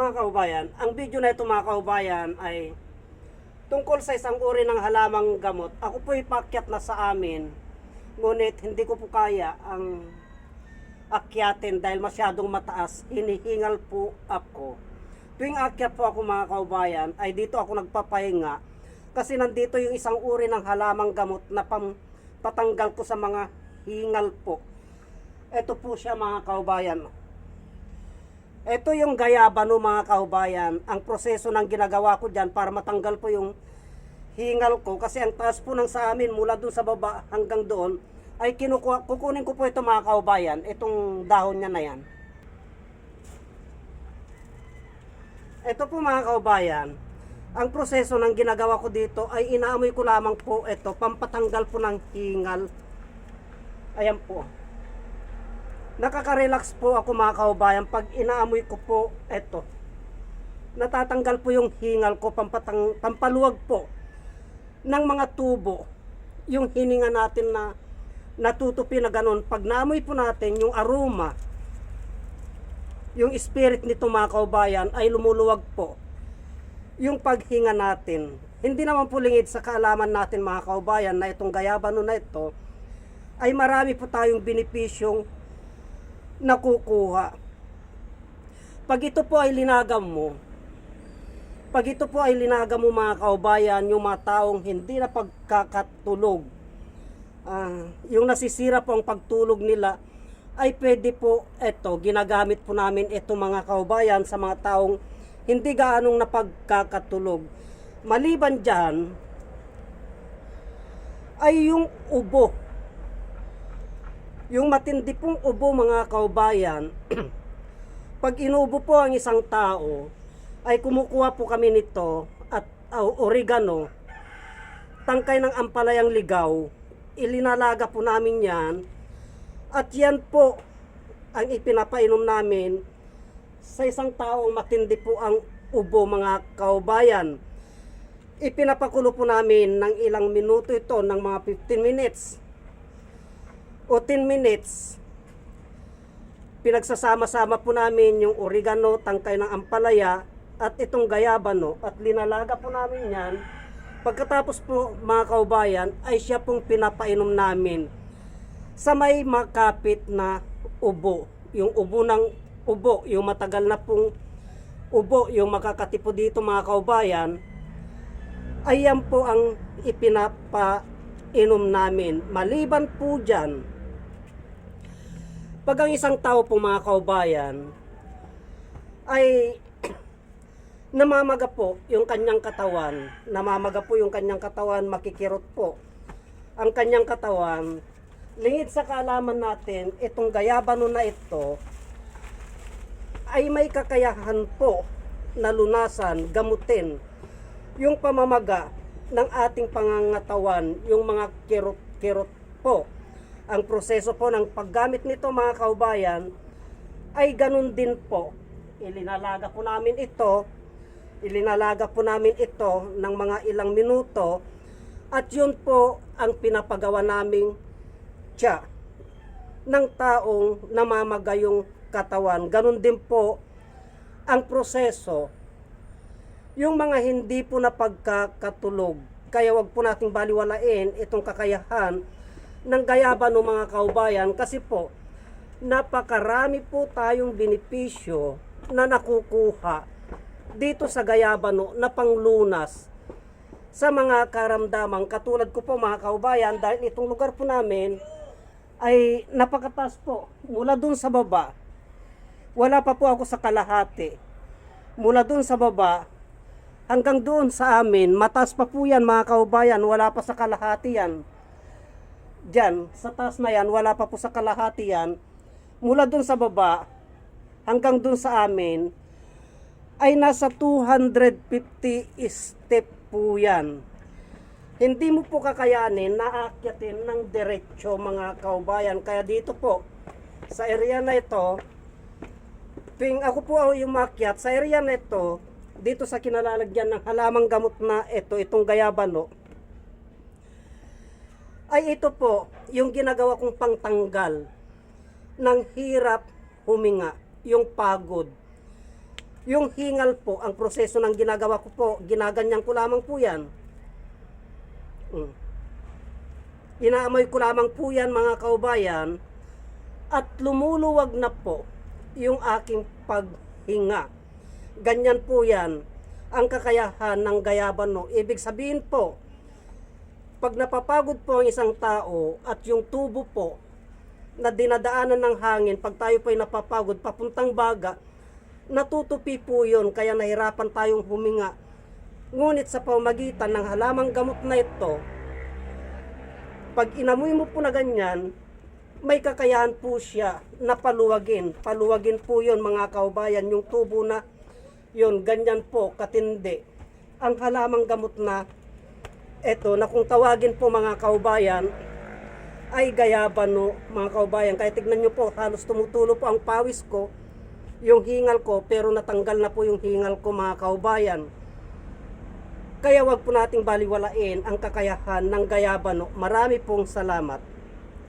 Mga kaubayan, ang video na ito mga kaubayan ay tungkol sa isang uri ng halamang gamot. Ako po ipakyat na sa amin, ngunit hindi ko po kaya ang akyatin dahil masyadong mataas. Hinihingal po ako. Tuwing akyat po ako mga kaubayan, ay dito ako nagpapahinga kasi nandito yung isang uri ng halamang gamot na patanggal ko sa mga hingal po. Ito po siya mga kaubayan. Ito yung gayabano mga kaubayan. Ang proseso ng ginagawa ko dyan para matanggal po yung hingal ko. Kasi ang taas po ng sa amin mula doon sa baba hanggang doon ay kukunin ko po ito mga kaubayan. Itong dahon niya na yan. Ito po mga kaubayan. Ang proseso ng ginagawa ko dito ay inaamoy ko lamang po ito. Pampatanggal po ng hingal. Ayan po. Nakaka-relax po ako mga kaubayan pag inaamoy ko po ito. Natatanggal po yung hingal ko, pampaluwag po ng mga tubo. Yung hininga natin na natutupi na ganun. Pag naamoy po natin yung aroma, yung spirit nito mga kaubayan ay lumuluwag po. Yung paghinga natin. Hindi naman po lingid sa kaalaman natin mga kaubayan na itong gayabano na ito ay marami po tayong benepisyong nakukuha. Pag ito po ay linagam mo, mga kaubayan, yung mga taong hindi na pagkakatulog, yung nasisira po ang pagtulog nila, ay pwede po ito, ginagamit po namin ito mga kaubayan sa mga taong hindi gaanong napagkakatulog. Maliban dyan, ay yung ubo. Yung matindi pong ubo mga kaubayan, pag inubo po ang isang tao, ay kumukuha po kami nito at oregano, tangkay ng ampalayang ligaw, ilinalaga po namin yan, at yan po ang ipinapainom namin sa isang taong matindi po ang ubo mga kaubayan. Ipinapakulo po namin ng ilang minuto ito, ng mga 15 minutes. O 10 minutes, pinagsasama-sama po namin yung oregano, tangkay ng ampalaya, at itong gayabano, at linalaga po namin yan. Pagkatapos po mga kaubayan, ay siya pong pinapainom namin sa may makapit na ubo. Yung ubo ng ubo, yung matagal na pong ubo, yung makakatipo dito mga kaubayan, ay yan po ang ipinapainom namin. Maliban po dyan, pag ang isang tao po mga kaubayan ay namamaga po yung kanyang katawan, makikirot po ang kanyang katawan, lingid sa kaalaman natin, itong gayabano na ito ay may kakayahan po na lunasan, gamutin yung pamamaga ng ating pangangatawan, yung mga kirot-kirot po. Ang proseso po ng paggamit nito mga kaubayan ay ganun din po. Ilinalaga po namin ito ng mga ilang minuto, at yun po ang pinapagawa naming tiya ng taong namamaga yung katawan. Ganun din po ang proseso yung mga hindi po napagkakatulog. Kaya wag po nating baliwalain itong kakayahan ng gayabano mga kaubayan, kasi po napakarami po tayong benepisyo na nakukuha dito sa gayabano na panglunas sa mga karamdaman. Katulad ko po mga kaubayan, dahil itong lugar po namin ay napakataas po. Mula dun sa baba, wala pa po ako sa kalahati. Mula dun sa baba hanggang doon sa amin, mataas pa po yan mga kaubayan, wala pa sa kalahati yan. Diyan, sa taas na yan, wala pa po sa kalahati yan. Mula dun sa baba hanggang dun sa amin ay nasa 250 step po yan. Hindi mo po kakayanin na aakyatin ng diretsyo mga kaubayan. Kaya dito po sa area na ito, tuwing ako po yung makyat sa area na ito, dito sa kinalalagyan ng halamang gamot na itong gayabano, ay ito po yung ginagawa kong pangtanggal ng hirap huminga, yung pagod. Yung hingal po, ang proseso ng ginagawa ko po, ginaganyan ko lamang po yan. Inaamoy ko lamang po yan mga kaubayan, at lumuluwag na po yung aking paghinga. Ganyan po yan ang kakayahan ng gayabano. Ibig sabihin po, pag napapagod po ang isang tao at yung tubo po na dinadaanan ng hangin, pag tayo po ay napapagod papuntang baga, natutupi po yun, kaya nahirapan tayong huminga. Ngunit sa pamagitan ng halamang gamot na ito, pag inamoy mo po na ganyan, may kakayahan po siya na paluwagin. Paluwagin po yun mga kaubayan, yung tubo na yun, ganyan po, katindi. Ang halamang gamot na ito, na kung tawagin po mga kaubayan, ay gayabano mga kaubayan. Kaya tignan nyo po, halos tumutulo po ang pawis ko, yung hingal ko, pero natanggal na po yung hingal ko mga kaubayan. Kaya wag po nating baliwalain ang kakayahan ng gayabano. Marami pong salamat.